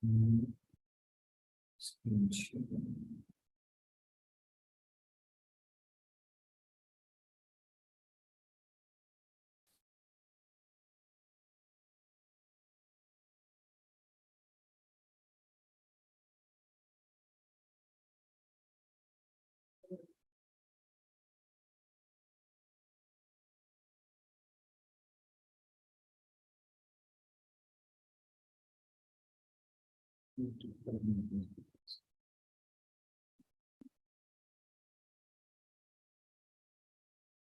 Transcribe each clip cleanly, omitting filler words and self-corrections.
Screen sharing.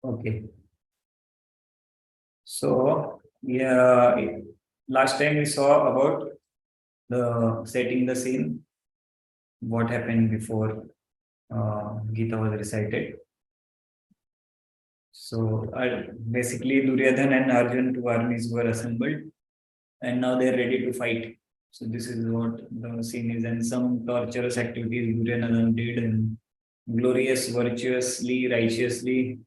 Okay. So, yeah, last time we saw about the setting the scene, what happened before Gita was recited. So, basically, Duryodhan and Arjun, two armies were assembled, and now they're ready to fight. So, this is what the scene is, and some torturous activities Duryodhan did, and glorious, virtuously, righteously,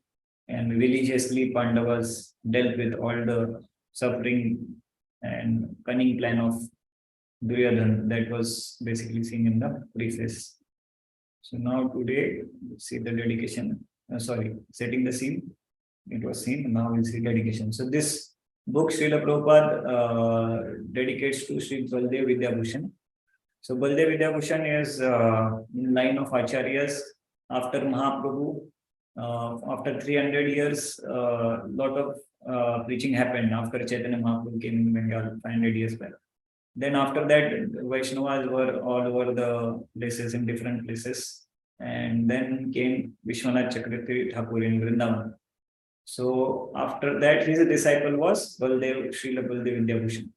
and religiously Pandavas dealt with all the suffering and cunning plan of Duryodhan that was basically seen in the preface. So now today, see the dedication, setting the scene, it was seen, now we'll see dedication. So this book Srila Prabhupada dedicates to Sri Baldev Vidyabhushan. So Baldev Vidyabhushan is in line of Acharyas after Mahaprabhu. After 300 years, lot of preaching happened after Chaitanya Mahaprabhu came in Bengal 500 years back. Then after that, Vaishnavas were all over the places in different places. And then came Vishwanath Chakravarti Thakur in Vrindavan. So after that, his disciple was Baldev, Srila Baldev Vidyabhushan.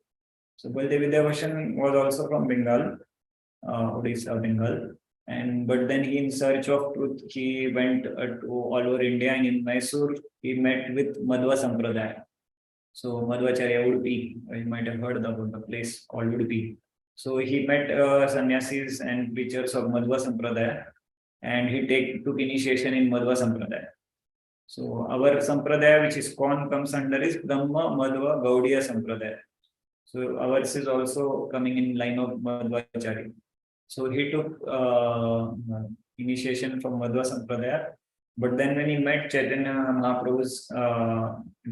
So Baldev Vidyabhushan was also from Bengal, Odisha, Bengal. And but then he, in search of truth, he went to all over India, and in Mysore, he met with Madhva Sampradaya. So Madhvacharya Udupi, you might have heard about the place called Udupi. So he met sannyasis and preachers of Madhva Sampradaya, and he took initiation in Madhva Sampradaya. So our Sampradaya, which is Kon, comes under is Brahma Madhva Gaudiya Sampradaya. So ours is also coming in line of Madhvacharya. So he took initiation from Madhva Sampradaya. But then when he met Chaitanya Mahaprabhu's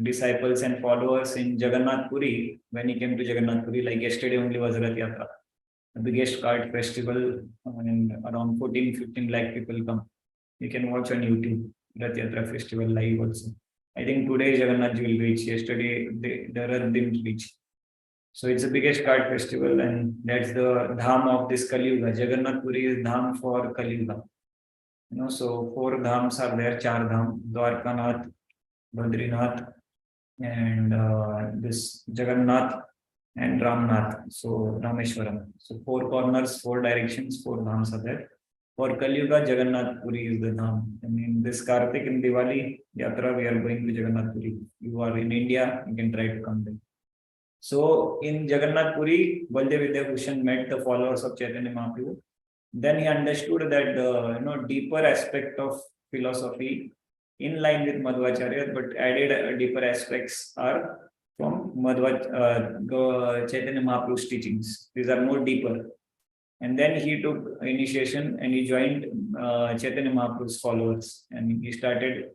disciples and followers in Jagannath Puri, when he came to Jagannath Puri, like yesterday only was Rath Yatra, the biggest cart festival, and around 14-15 lakh people come. You can watch on YouTube, Rath Yatra festival live also. I think today Jagannath will reach, yesterday the Rath didn't reach. So it's the biggest cart festival, and that's the dham of this Kali Yuga. Jagannath Puri is dham for Kali Yuga. So 4 dhams are there, 4 dham, Dwarkanath, Badrinath, and this Jagannath and Ramnath, so Rameshwaram. So 4 corners, 4 directions, 4 dhams are there. For Kali Yuga, Jagannath Puri is the dham. And in this Kartik and Diwali Yatra, we are going to Jagannath Puri. You are in India, you can try to come there. So in Jagannath Puri, Baldev Vidyabhushan met the followers of Chaitanya Mahaprabhu. Then he understood that the deeper aspect of philosophy in line with Madhvacharya, but added deeper aspects are from Chaitanya Mahaprabhu's teachings. These are more deeper. And then he took initiation and he joined Chaitanya Mahaprabhu's followers, and he started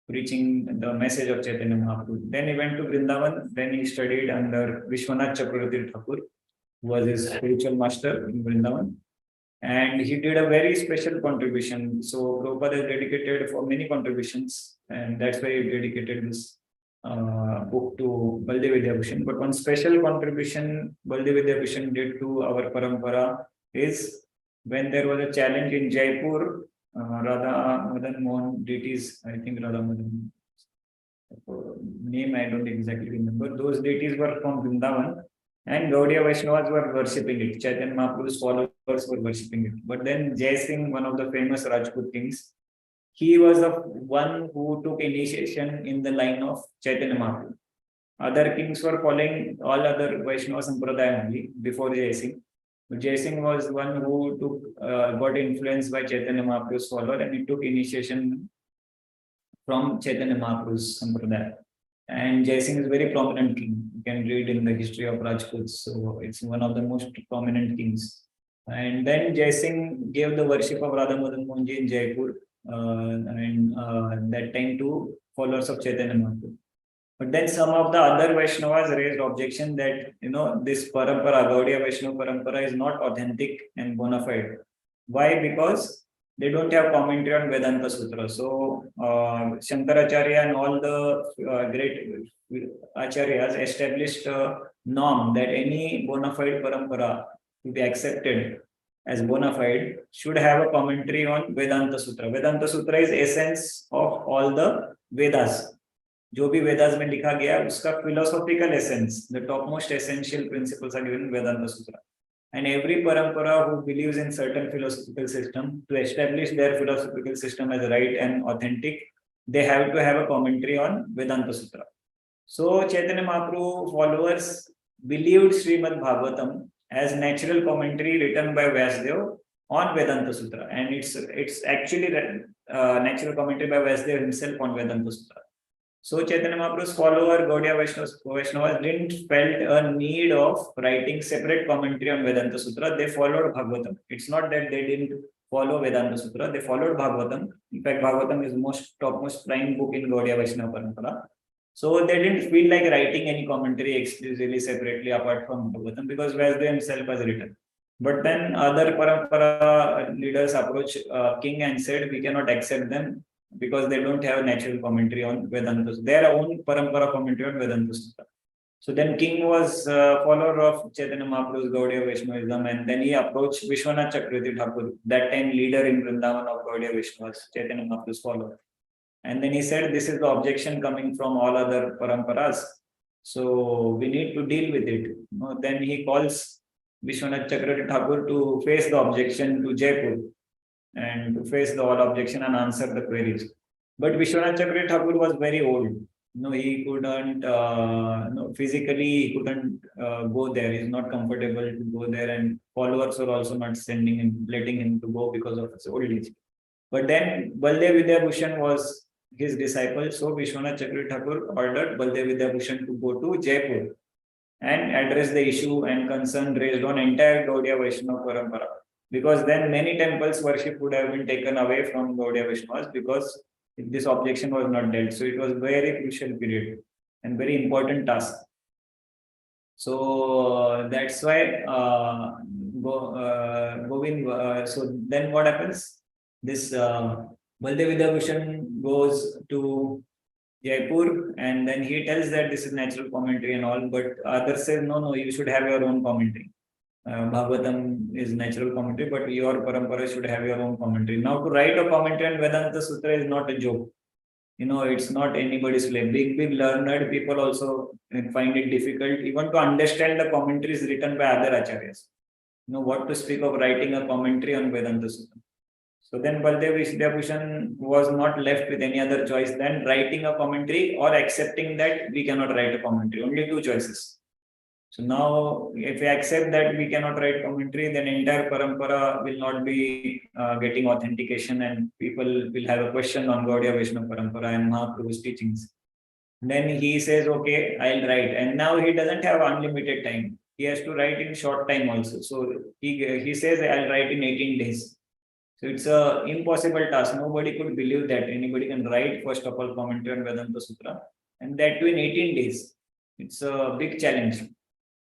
preaching the message of Chaitanya Mahaprabhu. Then he went to Vrindavan. Then he studied under Vishwanath Chakravarti Thakur, who was his spiritual master in Vrindavan. And he did a very special contribution. So Prabhupada is dedicated for many contributions, and that's why he dedicated this book to Baldev Vidyabhushan. But one special contribution Baldev Vidyabhushan did to our parampara is when there was a challenge in Jaipur, Radha Madan Mohan deities, I think Radha Madan name I don't exactly remember. Those deities were from Vrindavan, and Gaudiya Vaishnavas were worshipping it. Chaitanya Mahaprabhu's followers were worshipping it. But then Jai Singh, one of the famous Rajput kings, he was the one who took initiation in the line of Chaitanya Mahaprabhu. Other kings were following all other Vaishnava Sampradaya only before Jai Singh. But Jai Singh was one who got influenced by Chaitanya Mahaprabhu's follower, and he took initiation from Chaitanya Mahaprabhu's Sampradaya. And Jai Singh is a very prominent king. You can read in the history of Rajputs. So it's one of the most prominent kings. And then Jai Singh gave the worship of Radha Madan Mohanji in Jaipur, and that time to followers of Chaitanya Mahaprabhu. But then some of the other Vaishnavas raised objection that this parampara, Gaudiya Vaishnava parampara, is not authentic and bona fide. Why? Because they don't have commentary on Vedanta Sutra. So Shankaracharya and all the great acharyas established a norm that any bona fide parampara to be accepted as bona fide should have a commentary on Vedanta Sutra. Vedanta Sutra is essence of all the Vedas. जो भी वेदास में लिखा गया उसका philosophical essence, the topmost essential principles are given in Vedanta Sutra. And every parampara who believes in certain philosophical system, to establish their philosophical system as right and authentic, they have to have a commentary on Vedanta Sutra. So Chaitanya Mahaprabhu followers believed Srimad Bhagavatam as natural commentary written by Vyasdev on Vedanta Sutra, and it's actually natural commentary by Vyasdev himself on Vedanta Sutra. So Chaitanya Mahaprabhu's follower, Gaudiya Vaishnavas didn't felt a need of writing separate commentary on Vedanta Sutra. They followed Bhagavatam. It's not that they didn't follow Vedanta Sutra. They followed Bhagavatam. In fact, Bhagavatam is topmost prime book in Gaudiya Vaishnava Parampara. So they didn't feel like writing any commentary exclusively separately apart from Bhagavatam because Vyasdev himself has written. But then other Parampara leaders approached king and said, we cannot accept them because they don't have natural commentary on Vedanta. Their own parampara commentary on Vedanta Sutra. So then king was follower of Chaitanya Mahaprabhu's Gaudiya Vaishnavism, and then he approached Vishwanath Chakravarti Thakur, that time leader in Vrindavan of Gaudiya Vaishnavas, Chaitanya Mahaprabhu's follower. And then he said, this is the objection coming from all other paramparas. So we need to deal with it. Then he calls Vishwanath Chakravarti Thakur to face the objection to Jaipur, and to face the all objection and answer the queries. But Vishwanath Chakravarti Thakur was very old. He couldn't, physically he couldn't go there. He's not comfortable to go there, and followers were also not sending him, letting him to go because of his old age. But then Baldev Vidyabhushan was his disciple, so Vishwanath Chakravarti Thakur ordered Baldev Vidyabhushan to go to Jaipur and address the issue and concern raised on entire Gaudiya Vaishnava Parampara. Because then many temples worship would have been taken away from Gaudiya Vaishnavas because this objection was not dealt. So it was very crucial period and very important task. So that's why Govind. So then what happens? This Baldev Vidyabhushan goes to Jaipur, and then he tells that this is natural commentary and all, but others say no, you should have your own commentary. Bhagavatam is natural commentary, but your parampara should have your own commentary. Now, to write a commentary on Vedanta Sutra is not a joke. It's not anybody's play. Big learned people also find it difficult even to understand the commentaries written by other acharyas. What to speak of writing a commentary on Vedanta Sutra. So then Baldev Vidyabhushan was not left with any other choice than writing a commentary or accepting that we cannot write a commentary. Only two choices. So now, if we accept that we cannot write commentary, then entire parampara will not be getting authentication, and people will have a question on Gaudiya Vaishnava parampara and Mahaprabhu's teachings. Then he says, okay, I'll write. And now he doesn't have unlimited time. He has to write in short time also. So he says, I'll write in 18 days. So it's an impossible task. Nobody could believe that anybody can write, first of all, commentary on Vedanta Sutra, and that too in 18 days. It's a big challenge.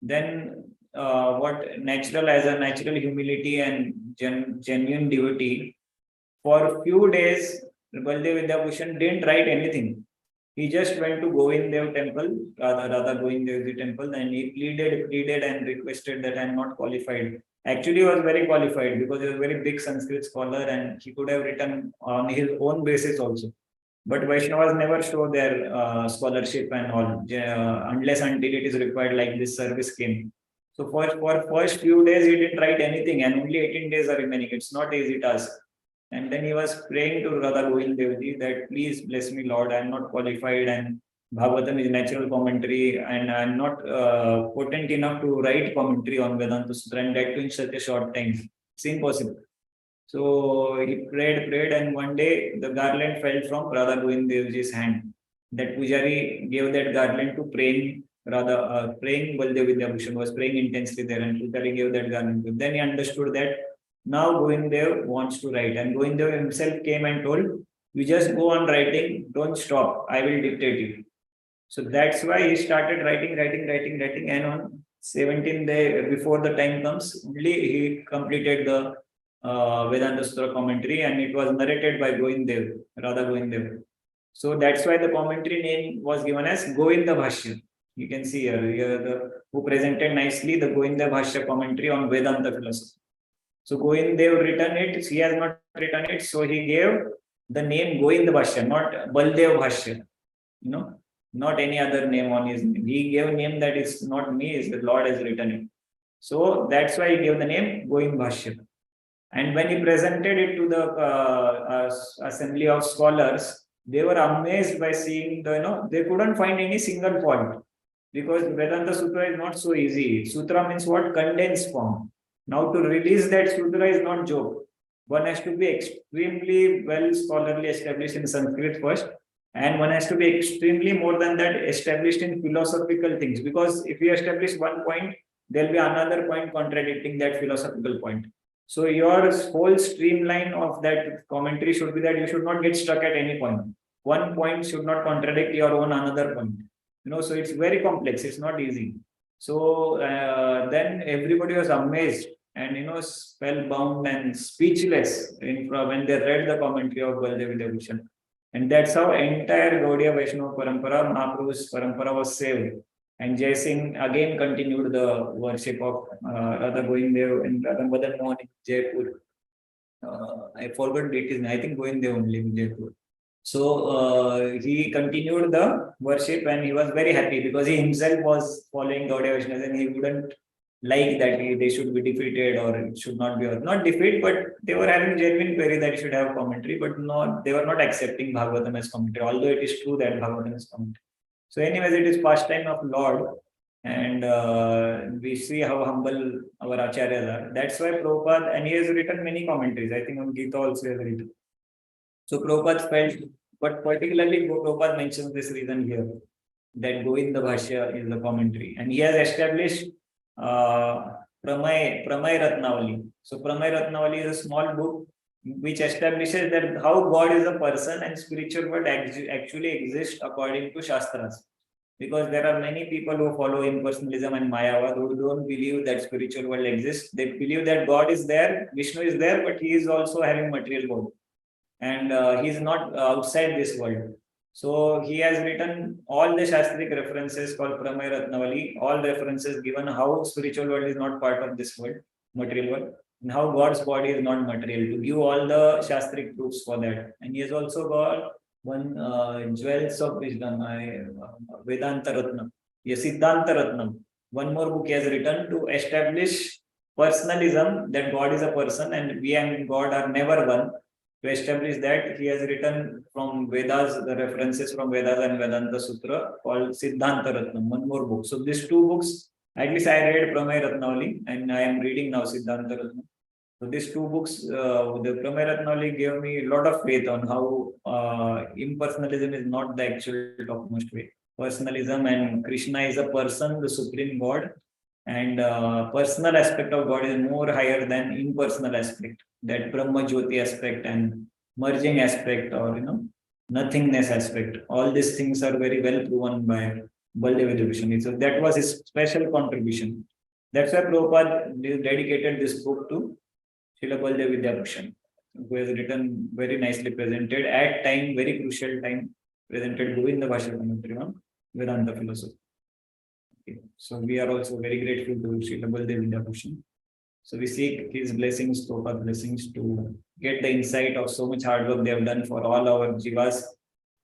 Then what natural as a natural humility and genuine devotee, for a few days, Baldev Vidyabhushan didn't write anything. He just went to Govindev temple, Radha Govindev temple, and he pleaded and requested that I am not qualified. Actually, he was very qualified because he was a very big Sanskrit scholar and he could have written on his own basis also. But Vaishnavas never show their scholarship and all, unless until it is required, like this service came. So for first few days, he didn't write anything, and only 18 days are remaining. It's not easy task. And then he was praying to Radha Govind Devji that please bless me, Lord. I am not qualified, and Bhagavatam is natural commentary, and I am not potent enough to write commentary on Vedanta Sutra, and that too in such a short time. It's impossible. So he prayed, and one day the garland fell from Radha Govind Devji's hand. That Pujari gave that garland to Prem, praying Baldev Vidyabhushan, was praying intensely there, and Putari gave that garment to him. Then he understood that now Govindev wants to write, and Govindev himself came and told, you just go on writing, don't stop, I will dictate you. So that's why he started writing, and on 17th day before the time comes, only he completed the Vedanta Sutra commentary, and it was narrated by Govindev, Radha Govindev. So that's why the commentary name was given as Govinda Bhashya. You can see here who presented nicely the Govinda Bhashya commentary on Vedanta philosophy. So Govindev written it, he has not written it, so he gave the name Govinda Bhashya, not Baldev Bhashya. Not any other name on his name. He gave a name that is not me, is the Lord has written it. So that's why he gave the name Govind Bhashya. And when he presented it to the assembly of scholars, they were amazed by seeing they couldn't find any single fault, because Vedanta Sutra is not so easy. Sutra means what? Condensed form. Now to release that sutra is not joke. One has to be extremely well scholarly established in Sanskrit first, and one has to be extremely more than that established in philosophical things, because if you establish one point, there'll be another point contradicting that philosophical point. So your whole streamline of that commentary should be that you should not get stuck at any point. One point should not contradict your own another point. So it's very complex. It's not easy. So then everybody was amazed and spellbound and speechless when they read the commentary of Baldev Vidyabhushan. And that's how entire Gaudiya Vaishnava Parampara, Mahaprabhu's Parampara was saved. And Jai Singh again continued the worship of Radha Govindev and Radha Madan Mohan in Jaipur. I forgot it. I think Govindev only in Jaipur. So he continued the worship, and he was very happy because he himself was following Gaudiya Vaishnavas, and he wouldn't like that they should be defeated or it should not be, or not defeat, but they were having genuine query that it should have commentary, but they were not accepting Bhagavatam as commentary, although it is true that Bhagavatam is commentary. So anyways, it is pastime of Lord, and we see how humble our acharyas are. That's why Prabhupada, and he has written many commentaries. I think on Gita also has written. So Prabhupada felt, but particularly Prabhupada mentions this reason here, that Govinda Bhashya is the commentary, and he has established Pramay Ratnavali. So Pramay Ratnavali is a small book which establishes that how God is a person and spiritual world actually exists according to Shastras. Because there are many people who follow impersonalism and Mayavad who don't believe that spiritual world exists. They believe that God is there, Vishnu is there, but he is also having material body. And he is not outside this world. So he has written all the Shastric references called Pramay Ratnavali, all references given how spiritual world is not part of this world, material world, and how God's body is not material, to give all the Shastric proofs for that. And he has also got one Jewels of Wisdom, Vedanta Ratnam, Siddhanta Ratnam. One more book he has written to establish personalism, that God is a person and we and God are never one. To establish that, he has written from Vedas, the references from Vedas and Vedanta Sutra called Siddhanta Ratnam, one more book. So these two books, at least I read Pramay Ratnavali and I am reading now Siddhanta Ratnam. So these two books, the Pramay Ratnavali gave me a lot of faith on how impersonalism is not the actual topmost way. Personalism and Krishna is a person, the supreme God, and personal aspect of God is more higher than impersonal aspect. That Brahma Jyoti aspect and merging aspect, or nothingness aspect. All these things are very well proven by Baldev Vidyabhushan. So that was his special contribution. That's why Prabhupada dedicated this book to Srila Baldev Vidyabhushan, who has written very nicely presented at time, very crucial time, presented Govinda Bhashya commentary on Vedanta philosophy. Okay. So we are also very grateful to Srila Baldev Vidyabhushan. So we seek his blessings, Prabhupada's blessings, to get the insight of so much hard work they have done for all our jivas.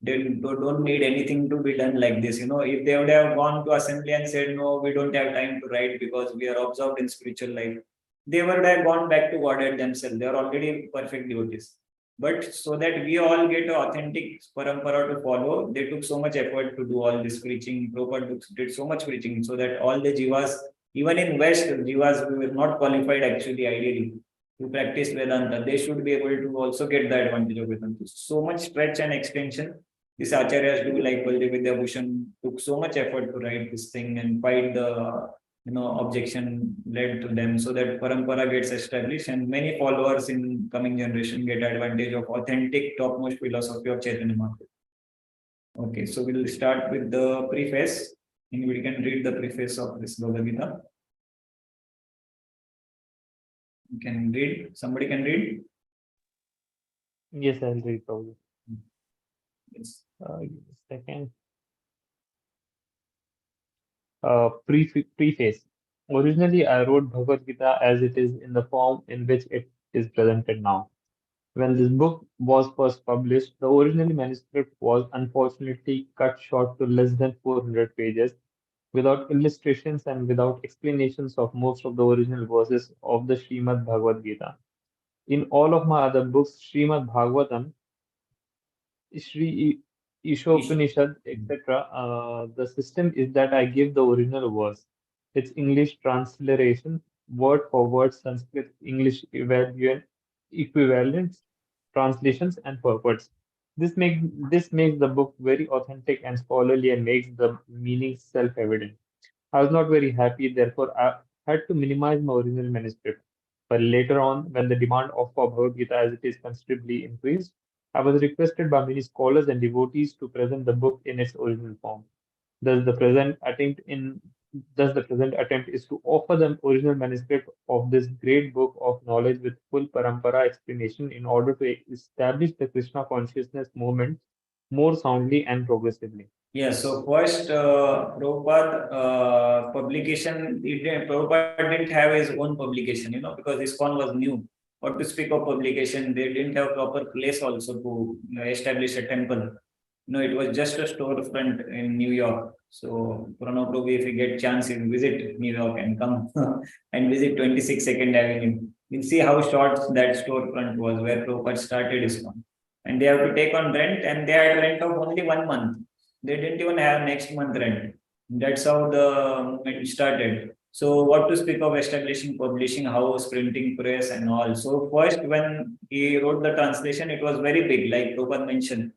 They don't need anything to be done like this. If they would have gone to assembly and said, no, we don't have time to write because we are absorbed in spiritual life, they would have gone back to Godhead themselves. They are already perfect devotees. But so that we all get an authentic parampara to follow, they took so much effort to do all this preaching. Prabhupada did so much preaching so that all the jivas, even in West, jivas who were not qualified actually ideally to practice Vedanta, they should be able to also get the advantage of Vedanta. So much stretch and extension these acharyas do, like Baldev Vidyabhushan took so much effort to write this thing and fight the objection led to them, so that parampara gets established and many followers in coming generation get advantage of authentic topmost philosophy of Chaitanya Mahaprabhu. Okay, so we'll start with the preface. Anybody can read the preface of this Bhagavad Gita. You can read. Somebody can read. Yes, I'll read probably. Yes. Give me a second. Preface. Originally, I wrote Bhagavad Gita as it is in the form in which it is presented now. When this book was first published, the original manuscript was unfortunately cut short to less than 400 pages, without illustrations and without explanations of most of the original verses of the Srimad Bhagavad Gita. In all of my other books, Srimad Bhagavatam, Sri Ish- Ishopanishad, etc., the system is that I give the original verse, its English transliteration, word for word Sanskrit English equivalents, translations, and purports. This makes the book very authentic and scholarly and makes the meaning self-evident. I was not very happy, therefore I had to minimize my original manuscript. But later on, when the demand of for Bhagavad Gita as it is considerably increased, I was requested by many scholars and devotees to present the book in its original form. Thus, the present attempt in Thus, the present attempt is to offer the original manuscript of this great book of knowledge with full parampara explanation in order to establish the Krishna consciousness movement more soundly and progressively. Yeah, so first, Prabhupada publication, Prabhupada didn't have his own publication, because ISKCON was new. What to speak of publication, they didn't have proper place also to establish a temple. It was just a storefront in New York. So, Pranab Prabhu, if you get chance, you visit New York and come and visit 26nd Avenue. You'll see how short that storefront was where Prabhupada started ISKCON. And they have to take on rent, and they had rent of only 1 month. They didn't even have next month rent. That's how the movement started. So, what to speak of establishing publishing house, printing press, and all. So, first, when he wrote the translation, it was very big, like Prabhupada mentioned.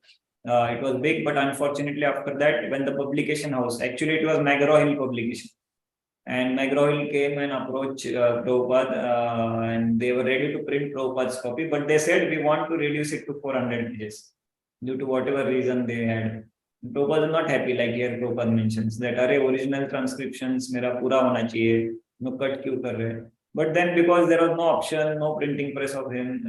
It was big, but unfortunately, after that, when the publication house, actually, it was McGraw Hill publication. And McGraw Hill came and approached Prabhupada, and they were ready to print Prabhupada's copy, but they said we want to reduce it to 400 pages due to whatever reason they had. Prabhupada is not happy, like here Prabhupada mentions that अरे original transcriptions मेरा पूरा होना चाहिए, cut क्यों कर रहे हैं? But then because there was no option, no printing press of him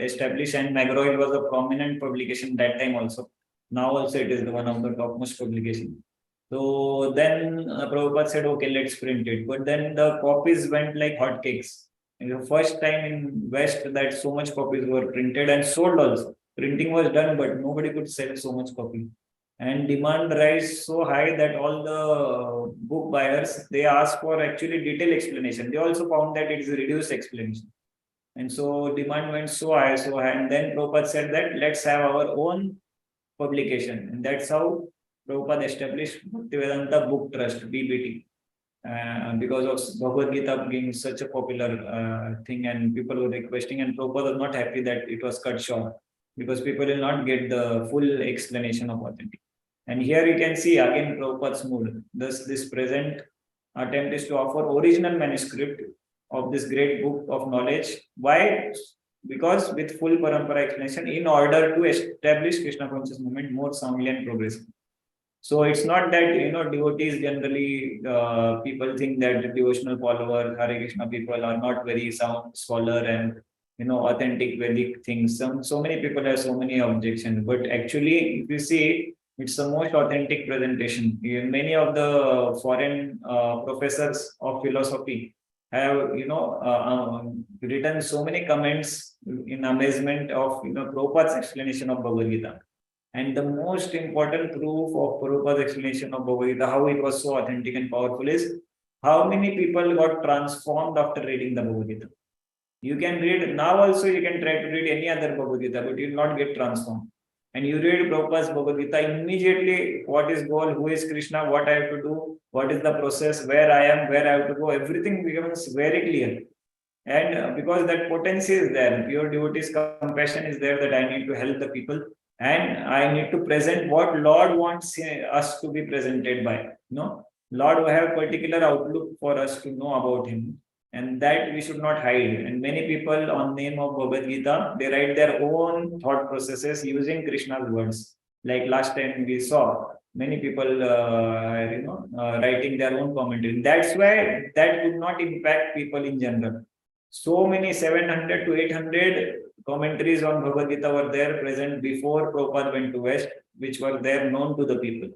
established, and McGraw Hill was a prominent publication that time also. Now also it is the one of the topmost publication. So then Prabhupada said, okay, let's print it. But then the copies went like hotcakes. The first time in West that so much copies were printed and sold also. Printing was done, but nobody could sell so much copy. And demand rise so high that all the book buyers, they asked for actually detailed explanation. They also found that it is a reduced explanation. And so demand went so high. And then Prabhupada said that let's have our own publication. And that's how Prabhupada established Bhaktivedanta Book Trust, BBT. Because of Bhagavad Gita being such a popular thing, and people were requesting, and Prabhupada was not happy that it was cut short because people will not get the full explanation of authentic. And here you can see again Prabhupada's mood. Thus, this present attempt is to offer original manuscript of this great book of knowledge. Why? Because with full parampara explanation in order to establish Krishna conscious movement more soundly and progressively. So it's not that devotees generally people think that devotional followers, Hare Krishna people are not very sound scholar and authentic Vedic things. So many people have so many objections, but actually, if you see, it's the most authentic presentation. Many of the foreign professors of philosophy have written so many comments in amazement of Prabhupada's explanation of Bhagavad Gita. And the most important proof of Prabhupada's explanation of Bhagavad Gita, how it was so authentic and powerful, is how many people got transformed after reading the Bhagavad Gita. You can read now also, you can try to read any other Bhagavad Gita, but you will not get transformed. And you read Prabhupada's Bhagavad Gita, immediately what is goal, who is Krishna, what I have to do, what is the process, where I am, where I have to go, everything becomes very clear. And because that potency is there, pure devotee's compassion is there that I need to help the people. and I need to present what Lord wants us to be presented by. Lord will have particular outlook for us to know about Him, and that we should not hide. And many people, on name of Bhagavad Gita, they write their own thought processes using Krishna's words. Like last time we saw many people, writing their own commentary. That's why that would not impact people in general. So many 700 to 800 commentaries on Bhagavad Gita were there present before Prabhupada went to West, which were there known to the people.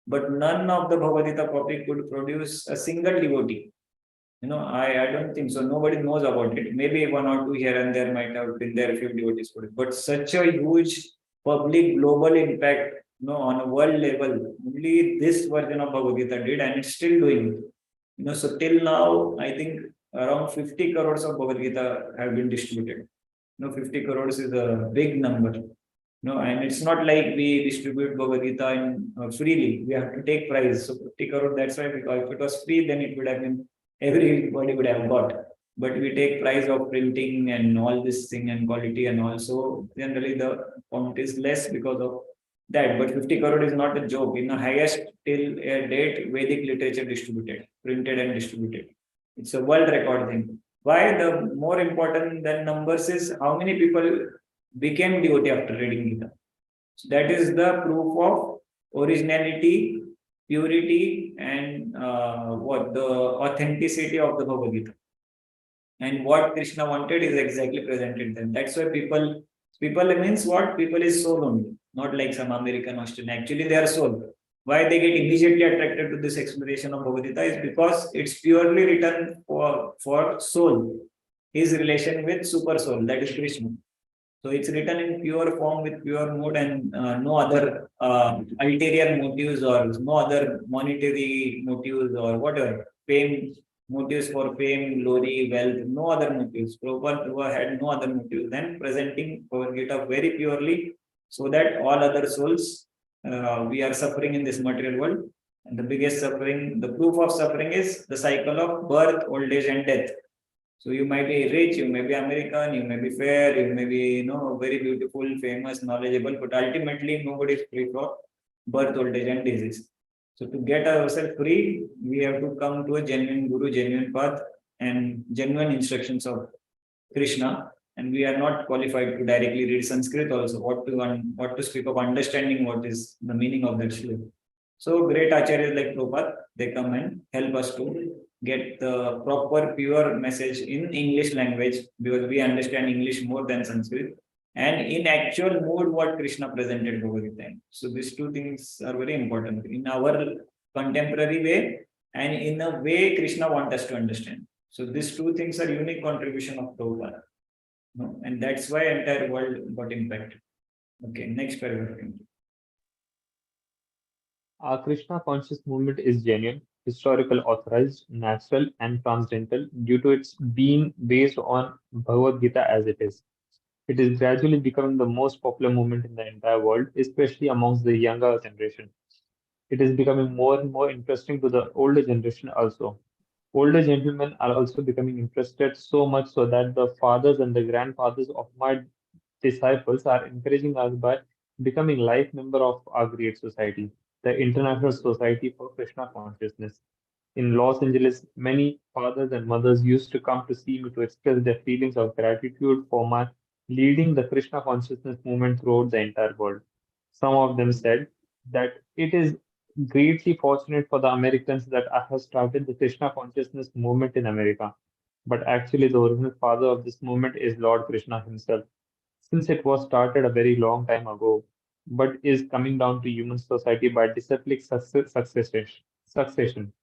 But none of the Bhagavad Gita copy could produce a single devotee. I don't think so. Nobody knows about it. Maybe one or two here and there might have been there, a few devotees put it. But such a huge public global impact, on a world level, only this version of Bhagavad Gita did, and it's still doing it. So till now, I think around 50 crores of Bhagavad Gita have been distributed. 50 crores is a big number. And it's not like we distribute Bhagavad Gita freely. We have to take price. So 50 crore, that's why, because if it was free, then it would have been, everybody would have got. But we take price of printing and all this thing and quality, and also generally the amount is less because of that. But 50 crore is not a joke. Highest till a date Vedic literature distributed, printed and distributed. It's a world record thing. Why? The more important than numbers is how many people became devotee after reading Gita. So that is the proof of originality, purity, and what the authenticity of the Bhagavad Gita. And what Krishna wanted is exactly presented then. That's why people means what? People is soul only, not like some American Australian. Actually, they are soul. Why they get immediately attracted to this exploration of Bhagavad Gita is because it's purely written for soul, his relation with super soul, that is Krishna. So it's written in pure form with pure mood, and no other ulterior motives or no other monetary motives or whatever, fame motives for fame, glory, wealth, no other motives. Prabhupada had no other motives than presenting Bhagavad Gita very purely, so that all other souls, we are suffering in this material world. And the biggest suffering, the proof of suffering is the cycle of birth, old age, and death. So you might be rich, you may be American, you may be fair, you may be, very beautiful, famous, knowledgeable, but ultimately nobody is free from birth, old age, and disease. So to get ourselves free, we have to come to a genuine guru, genuine path, and genuine instructions of Krishna. And we are not qualified to directly read Sanskrit also. What to speak of understanding what is the meaning of that shloka. So great acharyas like Prabhupada, they come and help us to get the proper pure message in English language, because we understand English more than Sanskrit, and in actual mood what Krishna presented Bhagavad Gita. So these two things are very important in our contemporary way and in a way Krishna wants us to understand. So these two things are unique contribution of Prabhupada. And that's why entire world got impacted. Okay, next paragraph. Our Krishna conscious movement is genuine, historical, authorized, natural, and transcendental due to its being based on Bhagavad Gita as it is. It is gradually becoming the most popular movement in the entire world, especially amongst the younger generation. It is becoming more and more interesting to the older generation also. Older gentlemen are also becoming interested so much so that the fathers and the grandfathers of my disciples are encouraging us by becoming life member of our great society, the International Society for Krishna Consciousness. In Los Angeles, many fathers and mothers used to come to see me to express their feelings of gratitude for my leading the Krishna consciousness movement throughout the entire world. Some of them said that it is greatly fortunate for the Americans that I have started the Krishna consciousness movement in America. But actually, the original father of this movement is Lord Krishna himself, since it was started a very long time ago, but is coming down to human society by disciplic succession.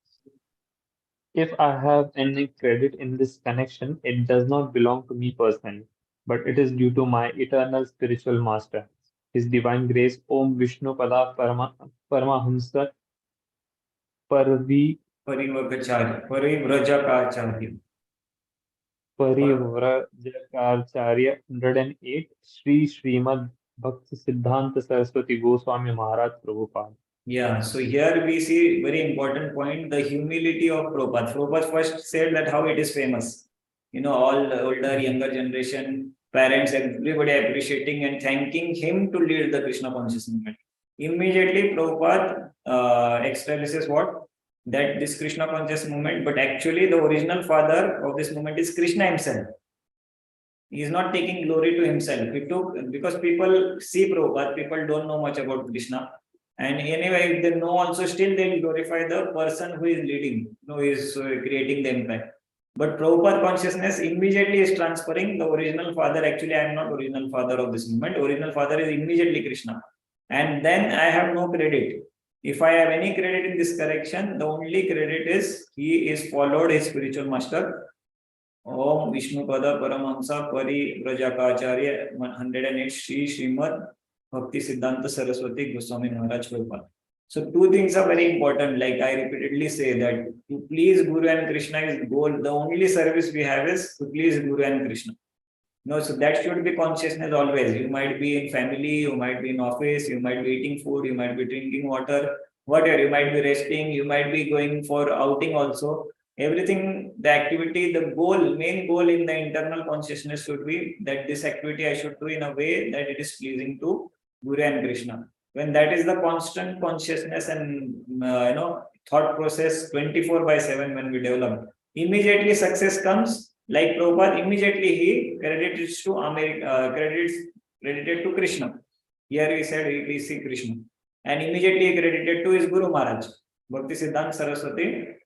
If I have any credit in this connection, it does not belong to me personally, but it is due to my eternal spiritual master, His Divine Grace, Om Vishnu Pada Paramahamsa Parvi Parivrajakaacharya. Parivrajacharya 108 Sri Srimad Bhakti Siddhanta Saraswati Goswami Maharaj Prabhupada. Yeah, so here we see very important point, the humility of Prabhupada. Prabhupada first said that how it is famous. All the older, younger generation, parents, everybody appreciating and thanking him to lead the Krishna conscious movement. Immediately, Prabhupada establishes what? That this Krishna conscious movement, but actually the original father of this movement is Krishna himself. He is not taking glory to himself. He took, because people see Prabhupada, people don't know much about Krishna. And anyway, if they know also, still they will glorify the person who is leading, who is creating the impact. But Prabhupada consciousness immediately is transferring the original father. Actually, I am not original father of this movement. Original father is immediately Krishna. And then I have no credit. If I have any credit in this correction, the only credit is he is followed his spiritual master. Om Vishnupada Paramahamsa Pari Vrajakacharya 108 Shri Srimad Bhakti Siddhanta Saraswati Goswami Maharaj Prabhupada. So two things are very important. Like I repeatedly say that to please Guru and Krishna is the goal. The only service we have is to please Guru and Krishna. No, so that should be consciousness always. You might be in family, you might be in office, you might be eating food, you might be drinking water, whatever. You might be resting, you might be going for outing also. Everything, the activity, the goal, main goal in the internal consciousness should be that this activity I should do in a way that it is pleasing to Guru and Krishna. When that is the constant consciousness and thought process 24/7 when we develop, immediately success comes. Like Prabhupada, immediately he credits to credited to Krishna. Here he said he see Krishna, and immediately he credited to his Guru Maharaj, Bhakti Siddhanta Saraswati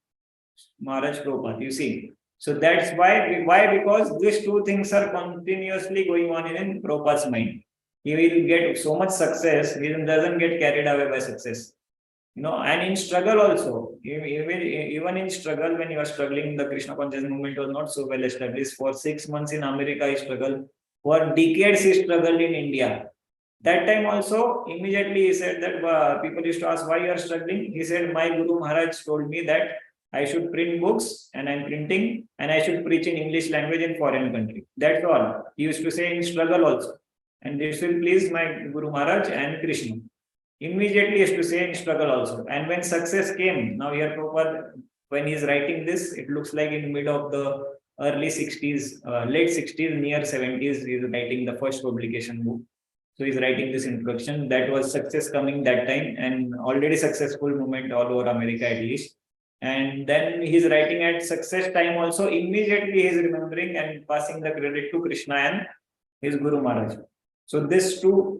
Maharaj Prabhupada. You see, so that's why. Why? Because these two things are continuously going on in Prabhupada's mind. He will get so much success, he doesn't get carried away by success. And in struggle also, even in struggle, when you are struggling, the Krishna conscious movement was not so well established. For 6 months in America, he struggled. For decades, he struggled in India. That time also, immediately he said that people used to ask why you are struggling. He said, my Guru Maharaj told me that I should print books and I'm printing, and I should preach in English language in foreign country. That's all. He used to say in struggle also. And this will please my Guru Maharaj and Krishna. Immediately is to say in struggle also. And when success came, now here Prabhupada, when he is writing this, it looks like in mid of the early 60s, late 60s, near 70s, he is writing the first publication book. So he's writing this introduction. That was success coming that time, and already successful movement all over America at least. And then he's writing at success time also. Immediately he is remembering and passing the credit to Krishna and his Guru Maharaj. So this two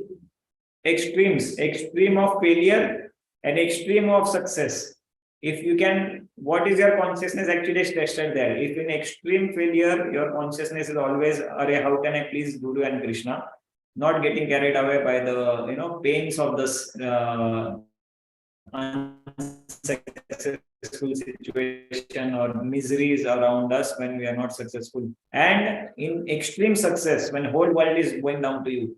extremes, extreme of failure and extreme of success. If you can, what is your consciousness actually tested there? If in extreme failure, your consciousness is always, how can I please Guru and Krishna? Not getting carried away by the pains of this unsuccessful situation or miseries around us when we are not successful. And in extreme success, when whole world is going down to you.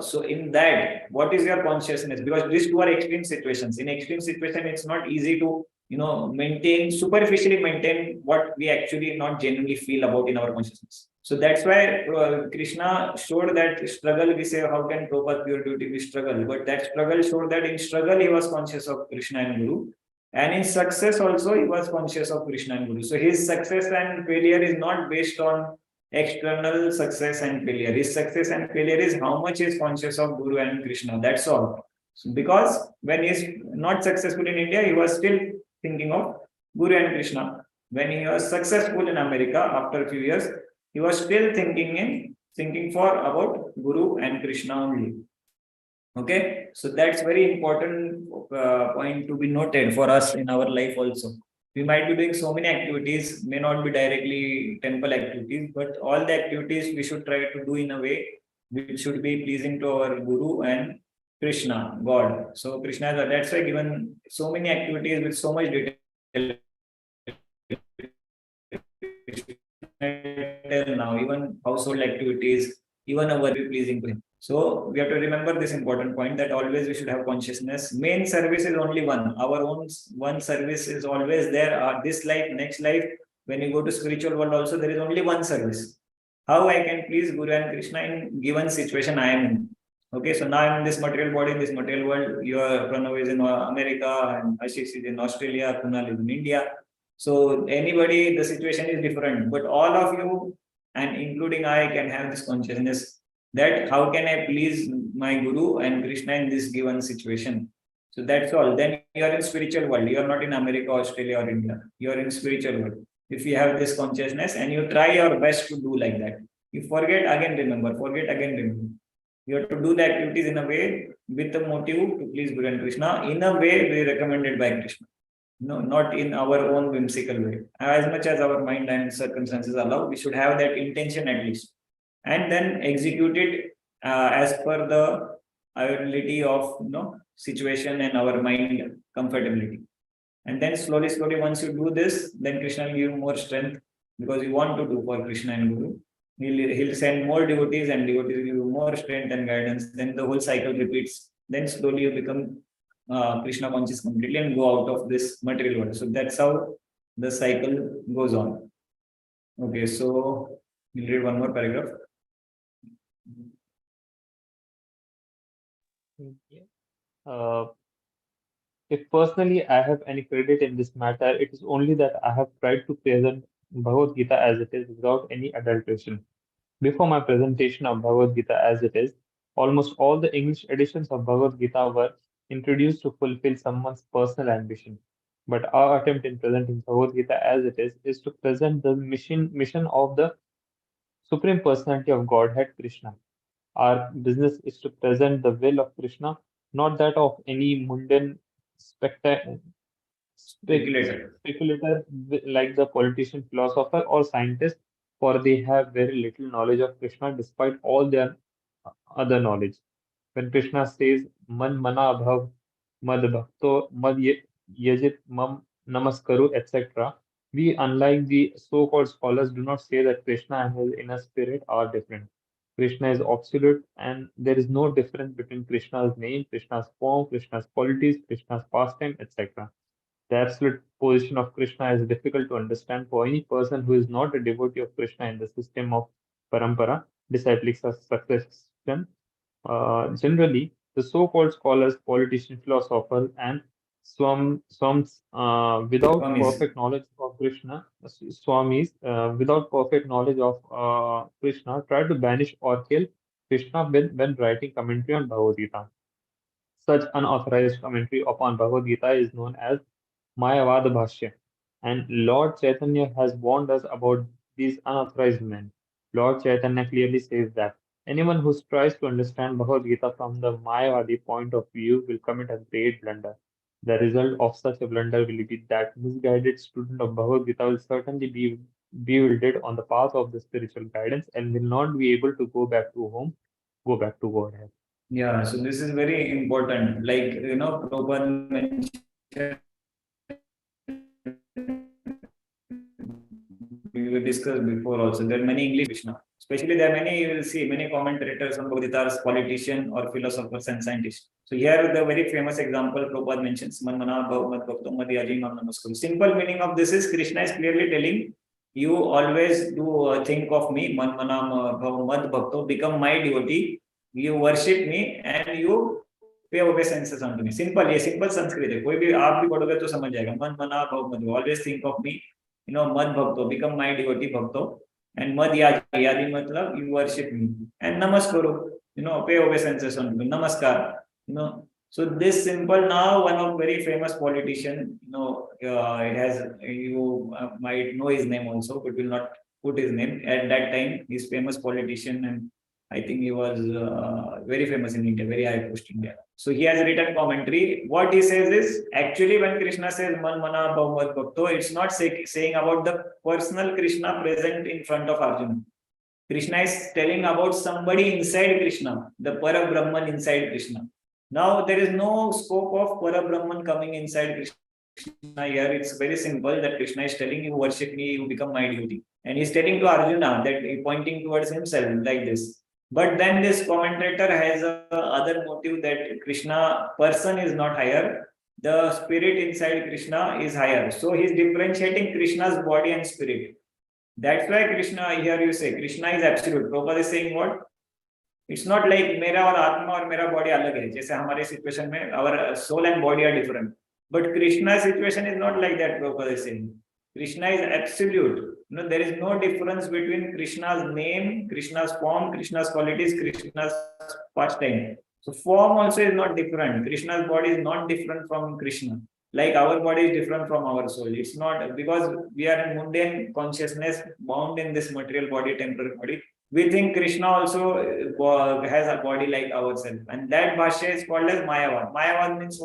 So in that, what is your consciousness? Because these two are extreme situations. In extreme situation, it's not easy to, superficially maintain what we actually not genuinely feel about in our consciousness. So that's why Krishna showed that struggle. We say, how can Prabhupada pure duty be struggle? But that struggle showed that in struggle, he was conscious of Krishna and Guru. And in success also, he was conscious of Krishna and Guru. So his success and failure is not based on external success and failure. His success and failure is how much he is conscious of Guru and Krishna. That's all. So because when he is not successful in India, he was still thinking of Guru and Krishna. When he was successful in America after a few years, he was still thinking about Guru and Krishna only. Okay, so that's very important point to be noted for us in our life also. We might be doing so many activities, may not be directly temple activities, but all the activities we should try to do in a way which should be pleasing to our Guru and Krishna, God. So Krishna, that's why given so many activities with so much detail now, even household activities, even our be pleasing to him. So we have to remember this important point that always we should have consciousness. Main service is only one. Our own one service is always there. This life, next life, when you go to spiritual world also, there is only one service. How I can please Guru and Krishna in given situation I am in. Okay, so now I'm in this material body, in this material world. Pranav is in America, and Ashish is in Australia, Kunal is in India. So anybody, the situation is different, but all of you and including I can have this consciousness that how can I please my Guru and Krishna in this given situation. So that's all. Then you are in spiritual world. You are not in America, Australia, or India. You are in spiritual world. If you have this consciousness and you try your best to do like that, you forget again, remember, forget again, remember. You have to do the activities in a way with the motive to please Guru and Krishna in a way we recommended by Krishna. No, not in our own whimsical way. As much as our mind and circumstances allow, we should have that intention at least, and then execute it as per the ability of situation and our mind comfortability. And then slowly, slowly, once you do this, then Krishna will give you more strength because you want to do for Krishna and Guru. He'll send more devotees and devotees will give you more strength and guidance. Then the whole cycle repeats. Then slowly you become Krishna conscious completely and go out of this material world. So that's how the cycle goes on. Okay, so we'll read one more paragraph. If personally I have any credit in this matter, it is only that I have tried to present Bhagavad Gita as it is without any adulteration. Before my presentation of Bhagavad Gita as it is, almost all the English editions of Bhagavad Gita were introduced to fulfill someone's personal ambition. But our attempt in presenting Bhagavad Gita as it is to present the mission of the Supreme Personality of Godhead, Krishna. Our business is to present the will of Krishna, not that of any mundane Speculator. speculator like the politician, philosopher, or scientist, for they have very little knowledge of Krishna despite all their other knowledge. When Krishna says, Man mana bhav mad bhakto mad yajit mam namaskaru, etc., we, unlike the so-called scholars, do not say that Krishna and his inner spirit are different. Krishna is absolute, and there is no difference between Krishna's name, Krishna's form, Krishna's qualities, Krishna's pastime, etc. The absolute position of Krishna is difficult to understand for any person who is not a devotee of Krishna in the system of parampara, disciplic succession. Generally, the so-called scholars, politicians, philosophers, and swams without Promise. perfect knowledge of Krishna, swamis without perfect knowledge of Krishna, try to banish or kill Krishna when writing commentary on Bhagavad Gita. Such unauthorized commentary upon Bhagavad Gita is known as Mayavad Bhashya, and Lord Chaitanya has warned us about these unauthorized men. Lord Chaitanya clearly says that anyone who tries to understand Bhagavad Gita from the Mayavadi point of view will commit a great blunder. The result of such a blunder will be that misguided student of Bhagavad Gita will certainly be bewildered on the path of the spiritual guidance and will not be able to go back to home, go back to Godhead. Yeah, so this is very important. Like, Prabhupada mentioned, we discussed before also. There are many English Krishna. Especially there are many, you will see many commentators on Bhagavad politicians or philosophers and scientists. So here the very famous example Prabhupada mentions, Man mana bhav mad bhakto mad yaji mam namaskar. Simple meaning of this is Krishna is clearly telling you always do think of me, Man mana bhav mad bhakto, become my devotee, you worship me and you pay obeisances unto me. Simple, ये simple Sanskrit है. कोई भी आप भी पढ़ोगे तो समझ जाएगा. Man mana bhav mad, always think of me. Mad bhakto, become my devotee bhakto. And mad yadi, yadi matlab you worship me. And namaskaru, pay obeisances on me. Namaskar, So this simple now, one of very famous politician, it has, you might know his name also, but will not put his name. At that time, he's famous politician and I think he was very famous in India, very high post India. So he has written commentary. What he says is actually when Krishna says Man Mana Bhavad Bhakto, it's not saying about the personal Krishna present in front of Arjuna. Krishna is telling about somebody inside Krishna, the Para Brahman inside Krishna. Now there is no scope of Para Brahman coming inside Krishna here. It's very simple that Krishna is telling you worship me, you become my devotee. And he's telling to Arjuna that pointing towards himself like this. But then this commentator has a other motive that Krishna person is not higher. The spirit inside Krishna is higher. So he's differentiating Krishna's body and spirit. That's why Krishna, here you say, Krishna is absolute. Prabhupada is saying what? It's not like मेरा और आत्मा और मेरा body अलग है. जैसे हमारे situation में our soul and body are different. But Krishna's situation is not like that, Prabhupada is saying. Krishna is absolute. There is no difference between Krishna's name, Krishna's form, Krishna's qualities, Krishna's pastime. So form also is not different. Krishna's body is not different from Krishna. Like our body is different from our soul. It's not because we are in mundane consciousness, bound in this material body, temporary body. We think Krishna also has a body like ourselves. And that Bhashya is called as Mayavad. Mayavad means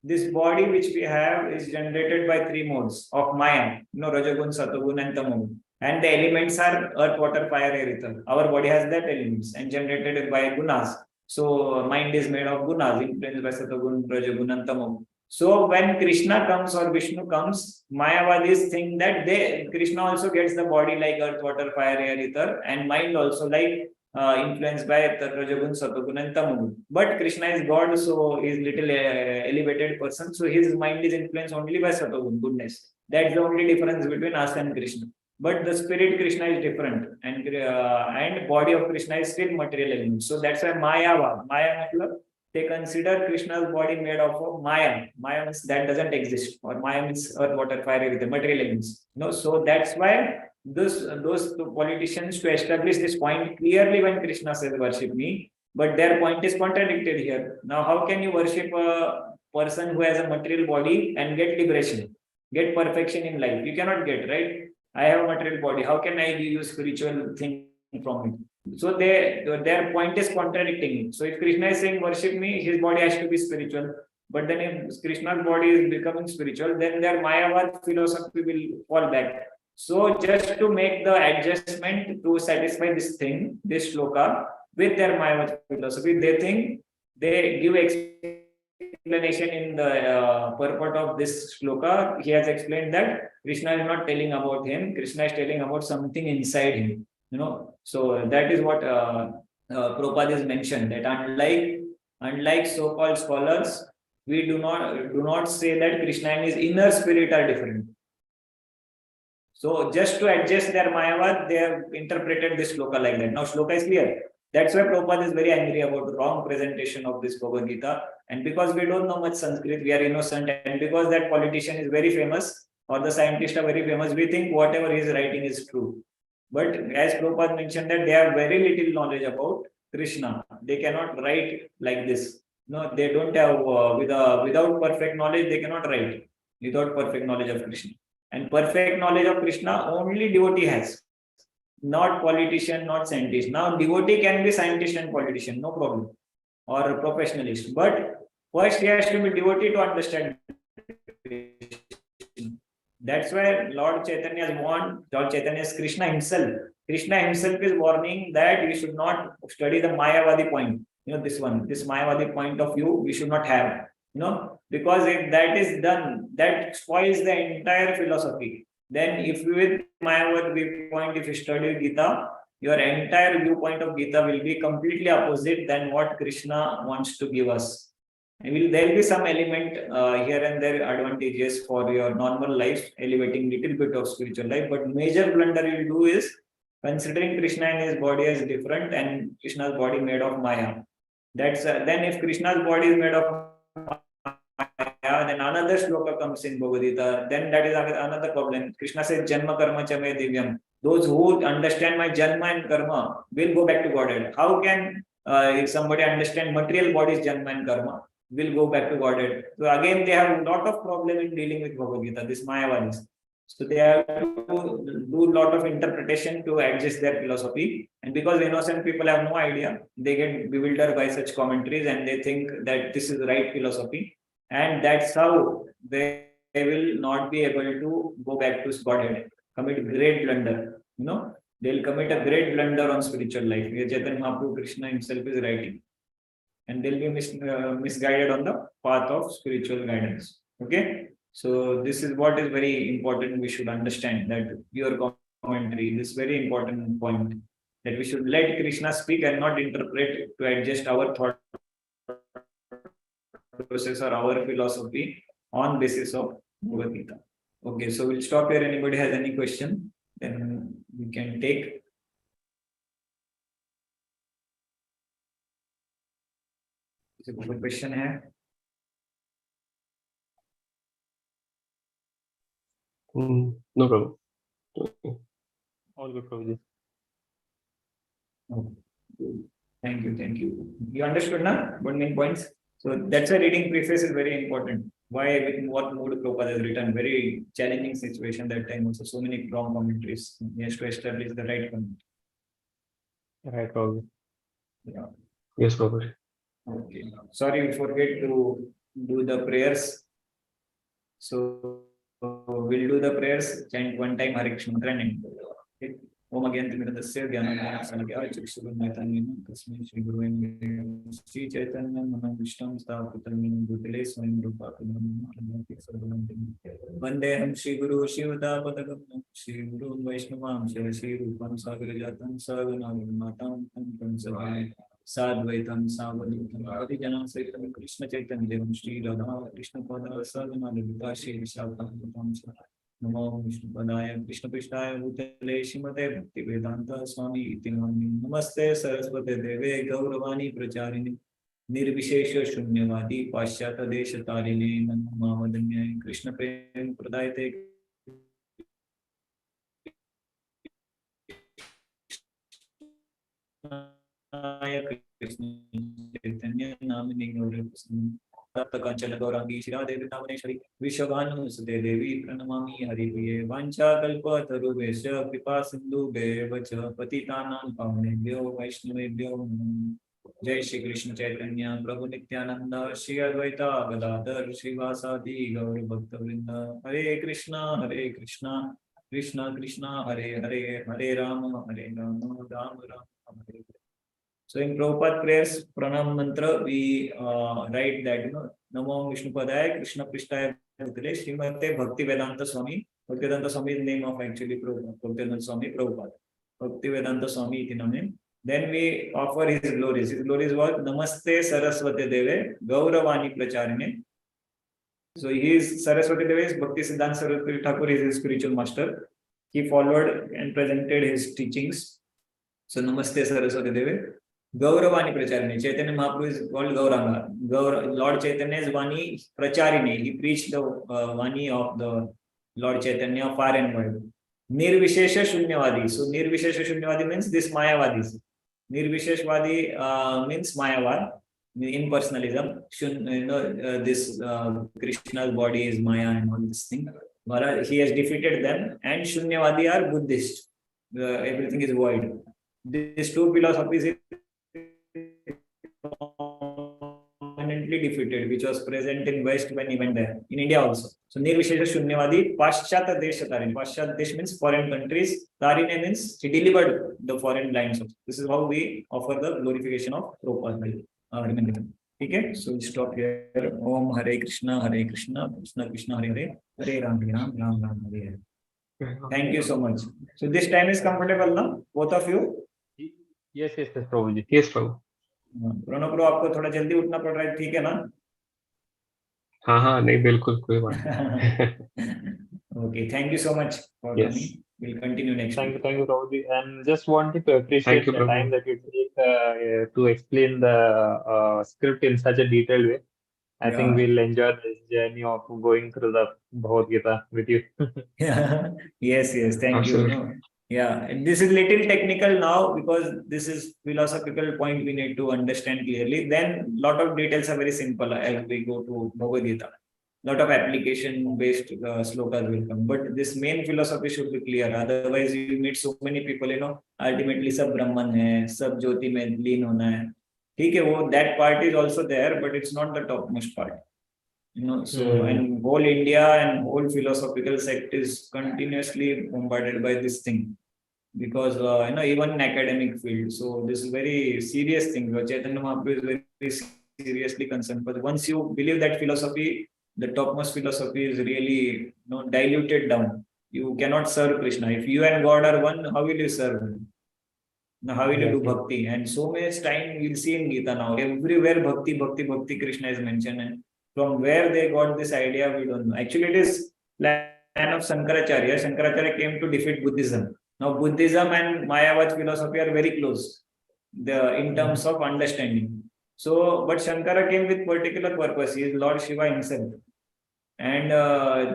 this body which we have is generated by three modes of Maya, Rajagun, Satagun, and Tamogun. And the elements are earth, water, fire, air, ether. Our body has that elements and generated by gunas. So mind is made of gunas, influenced by Satagun, Rajagun, and Tamogun. So when Krishna comes or Vishnu comes, Mayavadis think that Krishna also gets the body like earth, water, fire, air, ether, and mind also like influenced by Rajagun, Satagun, and Tamogun. But Krishna is God, so he is little elevated person. So his mind is influenced only by Satagun, goodness. That's the only difference between us and Krishna. But the spirit Krishna is different, and body of Krishna is still material element. So that's why Maya they consider Krishna's body made of Maya. Maya means that doesn't exist, or Maya means earth, water, fire, the material elements. So that's why those politicians to establish this point clearly when Krishna says worship me, but their point is contradicted here. Now, how can you worship a person who has a material body and get liberation, get perfection in life? You cannot get, right? I have a material body. How can I give you spiritual thing from it? So their point is contradicting it. So if Krishna is saying worship me, his body has to be spiritual. But then if Krishna's body is becoming spiritual, then their Mayavad philosophy will fall back. So just to make the adjustment to satisfy this thing, this shloka, with their Mayavad philosophy, they think they give explanation in the purport of this shloka. He has explained that Krishna is not telling about him. Krishna is telling about something inside him. So that is what Prabhupada is mentioned. That unlike so-called scholars, we do not say that Krishna and his inner spirit are different. So just to adjust their Mayavad, they have interpreted this shloka like that. Now shloka is clear. That's why Prabhupada is very angry about the wrong presentation of this Bhagavad Gita. And because we don't know much Sanskrit, we are innocent. And because that politician is very famous or the scientists are very famous, we think whatever he is writing is true. But as Prabhupada mentioned that they have very little knowledge about Krishna. They cannot write like this. No, they don't have, without perfect knowledge, they cannot write without perfect knowledge of Krishna. And perfect knowledge of Krishna only devotee has, not politician, not scientist. Now, devotee can be scientist and politician, no problem, or a professionalist. But first, he has to be devotee to understand. That's why Lord Chaitanya has warned. Lord Chaitanya is Krishna himself. Krishna himself is warning that we should not study the Mayavadi point. This Mayavadi point of view, we should not have. Because if that is done, that spoils the entire philosophy. Then if with Mayavad viewpoint, if you study Gita, your entire viewpoint of Gita will be completely opposite than what Krishna wants to give us. There will be some element here and there advantages for your normal life, elevating little bit of spiritual life, but major blunder you do is considering Krishna and his body as different and Krishna's body made of Maya. That's then if Krishna's body is made of then another shloka comes in Bhagavad Gita, then that is another problem. Krishna says, Janma karma cha me divyam. Those who understand my Janma and karma will go back to Godhead. How can if somebody understand material body's Janma and karma, will go back to Godhead? So again, they have a lot of problem in dealing with Bhagavad Gita, this Mayavadis. So they have to do a lot of interpretation to adjust their philosophy. And because innocent people have no idea, they get bewildered by such commentaries and they think that this is the right philosophy. And that's how they will not be able to go back to Godhead, commit great blunder. They'll commit a great blunder on spiritual life. Chaitanya Mahaprabhu Krishna himself is writing. And they'll be misguided on the path of spiritual guidance. Okay. So this is what is very important. We should understand that your commentary, this very important point, that we should let Krishna speak and not interpret to adjust our thought process or our philosophy on basis of Bhagavad Gita. Okay, so we'll stop here. Anybody has any question, then we can take. कोई question है? No problem. All good, Prabhuji. Okay. Thank you, thank you. You understood now? What main points? So that's why reading preface is very important. Why, in what mood Prabhupada has written? Very challenging situation that time. Also, so many wrong commentaries. He has to establish the right comment. Right, Prabhuji. Yeah. Yes, Prabhuji. Okay. Sorry, we forget to do the prayers. So we'll do the prayers. Chant one time Hare Krishna mantra and end. Okay. Om Agyantimirandasya Jnanam Chakshurunmaitanam Tasmai Shri Guruvai Namaha Shri Chaitanya Manam Vishtam Sthapitam Bhutale Swayam Rupa Vandeham Shri Guru Shivadapadagam Shri Guru Vaishnavam Shri Rupam Sagarajatam Saganam Matam Tam Sabhai Sadvaitam Savadhitam Adijana Saitam Krishna Chaitanya Devam Shri Radha Krishna Pada Sadhana Lita Shri Vishakam Namo Vishnu Padaya Krishna Pishtaya Bhutale Shrimate Bhakti Vedanta Swami Iti Namani Namaste Saraswate Deve Gauravani Pracharini Nirvishesha Shunyavadi Pashyata Desha Tarini Namo Mamadanyaya Krishna Prem Pradayate Krishna Chaitanya Namini Gaurav Kanchana Gaurangi Shira Devi Namaneshwari Vishwaganu Sute Devi Pranamami Haripriye Vancha Kalpa Tarubesha Kripa Sindhu Bevacha Patitanam Pavanebhyo Vaishnavebhyo Jai Shri Krishna Chaitanya Prabhu Nityananda Shri Advaita Gadadhar Shri Vasadi Gaur Bhakta Vrinda Hare Krishna Krishna Krishna Hare Hare Hare Rama Rama Rama Hare Hare. So in Prabhupada prayers, pranam mantra, we write that, Namo Vishnu Padaya, Krishna Prishtaya Bhutale, Srimate Bhakti Vedanta Swami. Bhakti Vedanta Swami is the name of actually Prabhupada, Bhakti Vedanta Swami Prabhupada. Bhakti Vedanta Swami iti name. Then we offer his glories. His glories was Namaste Saraswati Deve, Gauravani Pracharine. So he is Saraswati Deve is Bhakti Siddhanta Saraswati Thakur is his spiritual master. He followed and presented his teachings. So Namaste Saraswati Deve. Gauravani Pracharini. Chaitanya Mahaprabhu is called Gauranga. Lord Chaitanya's Vani Pracharini. He preached the Vani of the Lord Chaitanya far and wide. Nirvishesha Shunyavadi. So Nirvishesha Shunyavadi means this Mayavadis. Nirvisheshvadi means Mayavad. Impersonalism. This Krishna's body is Maya and all this thing. He has defeated them. And Shunyavadi are Buddhist. Everything is void. These two philosophies permanently defeated, which was present in West when he went there, in India also. So Nirvishesha Shunyavadi, Paschata Desha Tarini. Paschat Desh means foreign countries. Tarine means he delivered the foreign lands. This is how we offer the glorification of Prabhupada. Okay, so we stop here. Om Hare Krishna Krishna Krishna Hare Hare Hare Ram Ram Hare Hare. Thank you so much. So this time is comfortable now, both of you? Yes, Prabhuji. Yes, Prabhu. Pranav bro आपको थोड़ा जल्दी उठना पड़ रहा है, ठीक है ना? हाँ नहीं बिल्कुल कोई बात नहीं. Okay, thank you so much for coming. We'll continue next week. Thank you, Prabhuji. And just wanted to appreciate you, the Prabhu. time that you take to explain the script in such a detailed way. I think we'll enjoy this journey of going through the Bhagavad Gita with you. Yes, thank Absolutely. you. Yeah, and this is little technical now because this is philosophical point we need to understand clearly. Then lot of details are very simple as we go to Bhagavad Gita. Lot of application based slokas will come, but this main philosophy should be clear. Otherwise, you meet so many people, ultimately sab Brahman hai, sab Jyoti mein leen hona hai. ठीक है, वो that part is also there, but it's not the topmost part. So and whole India and whole philosophical sect is continuously bombarded by this thing because even in academic field. So this is very serious thing. Chaitanya Mahaprabhu is very seriously concerned. But once you believe that philosophy, the topmost philosophy is really diluted down. You cannot serve Krishna. If you and God are one, how will you serve him? Now, how will you do bhakti? And so much time you'll see in Gita now. Everywhere bhakti, Krishna is mentioned. And from where they got this idea, we don't know. Actually, it is plan of Shankaracharya. Shankaracharya came to defeat Buddhism. Now, Buddhism and Mayavad philosophy are very close in terms of understanding. So, but Shankara came with particular purpose. He is Lord Shiva himself. And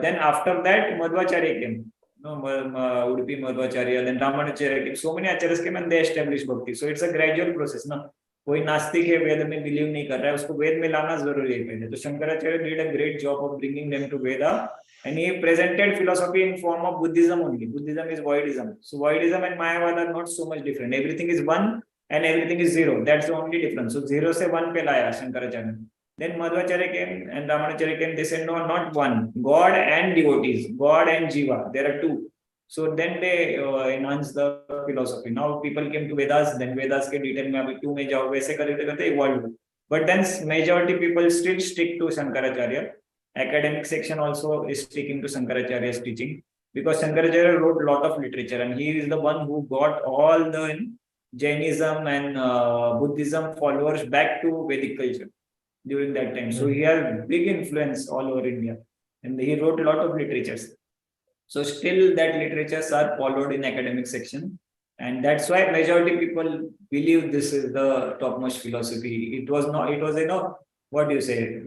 then after that, Madhvacharya came. No, Udupi Madhvacharya, then Ramanacharya came. So many acharyas came and they established bhakti. So it's a gradual process. No? कोई नास्तिक है वेद में believe नहीं कर रहा है उसको वेद में लाना जरूरी है पहले तो Shankaracharya did a great job of bringing them to Veda and he presented philosophy in form of Buddhism only. Buddhism is voidism. So voidism and Mayavad are not so much different. Everything is one and everything is zero. That's the only difference. So zero se one pe laya Shankaracharya. Then Madhvacharya came and Ramanacharya came. They said, no, not one. God and devotees, God and Jiva. There are two. So then they enhanced the philosophy. Now people came to Vedas. Then Vedas के detail में अभी two में जाओ वैसे करते करते evolved. But then majority people still stick to Shankaracharya. Academic section also is sticking to Shankaracharya's teaching because Shankaracharya wrote a lot of literature and he is the one who got all the Jainism and Buddhism followers back to Vedic culture during that time. So he had big influence all over India and he wrote a lot of literatures. So still that literatures are followed in academic section. And that's why majority people believe this is the topmost philosophy. It was not, it was, what do you say,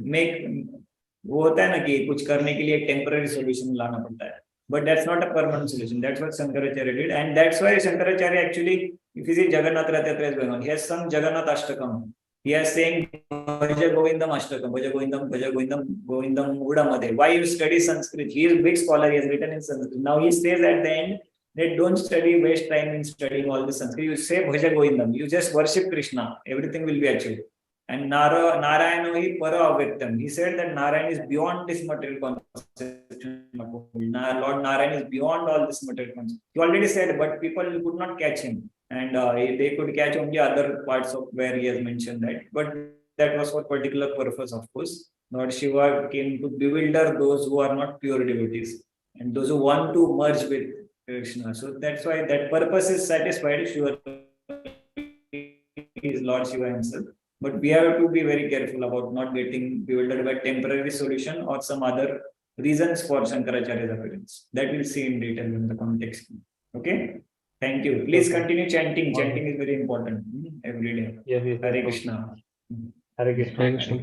वो होता है ना कि कुछ करने के लिए एक टेम्पररी सॉल्यूशन लाना पड़ता है but that's not a permanent solution. That's what Shankaracharya did, and that's why Shankaracharya actually, if you see Jagannath Rath Yatra is going on, he has sung Jagannath Ashtakam. He is saying Bhaja Govindam Ashtakam, Bhaja Govindam, Govindam Udamade. Why you study Sanskrit? He is a big scholar. He has written in Sanskrit. Now he says at the end that don't study, waste time in studying all this Sanskrit. You say Bhaja Govindam. You just worship Krishna. Everything will be achieved. And Narayana hi para avyaktam. He said that Narayana is beyond this material concept. Lord Narayana is beyond all this material concept. He already said, but people could not catch him. And they could catch only other parts of where he has mentioned that. But that was for particular purpose, of course. Lord Shiva came to bewilder those who are not pure devotees and those who want to merge with Krishna. So that's why that purpose is satisfied. Shiva is Lord Shiva himself. But we have to be very careful about not getting bewildered by temporary solution or some other reasons for Shankaracharya's appearance. That we'll see in detail in the context. Okay? Thank you. Please continue chanting. Chanting is very important every day. Yes, Hare Krishna. Hare Krishna. Hare Krishna.